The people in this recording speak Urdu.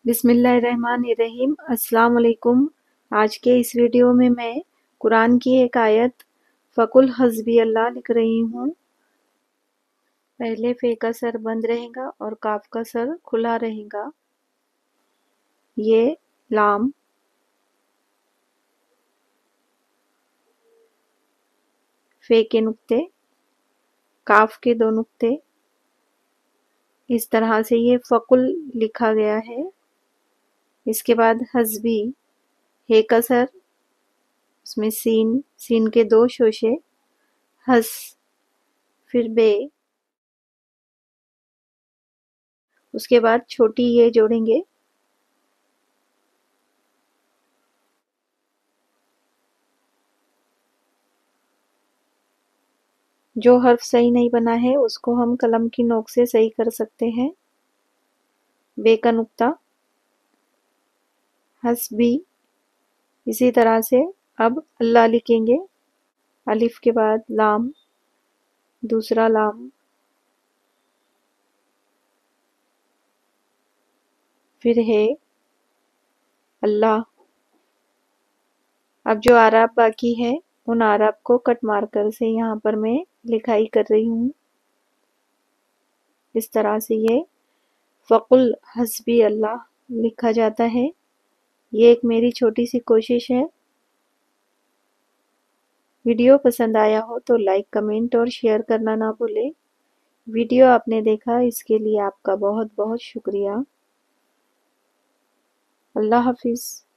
بسم اللہ الرحمن الرحیم۔ السلام علیکم۔ آج کے اس ویڈیو میں قرآن کی ایک آیت فَقُلْ حَسْبِيَ اللہ لکھ رہی ہوں۔ پہلے فے کا سر بند رہے گا اور کاف کا سر کھلا رہے گا۔ یہ لام، فے کے نقطے، کاف کے دو نقطے، اس طرح سے یہ فَقُلْ لکھا گیا ہے۔ اس کے بعد حسبی، ہے کا سر، اس میں سین کے دو شوشے، حس، پھر بے، اس کے بعد چھوٹی یہ جوڑیں گے، جو حرف صحیح نہیں بنا ہے اس کو ہم قلم کی نوک سے صحیح کر سکتے ہیں۔ بے کا نقطہ، حسبی، اسی طرح سے اب اللہ لکھیں گے۔ الف کے بعد لام، دوسرا لام، پھر ہے اللہ۔ اب جو اعراب باقی ہے ان اعراب کو کٹ مارکر سے یہاں پر میں لکھائی کر رہی ہوں۔ اس طرح سے یہ فَقُلْ حَسْبِيَ اللہ لکھا جاتا ہے۔ یہ ایک میری چھوٹی سی کوشش ہے۔ ویڈیو پسند آیا ہو تو لائک، کمنٹ اور شیئر کرنا نہ بھولیں۔ ویڈیو آپ نے دیکھا اس کے لیے آپ کا بہت بہت شکریہ۔ اللہ حافظ۔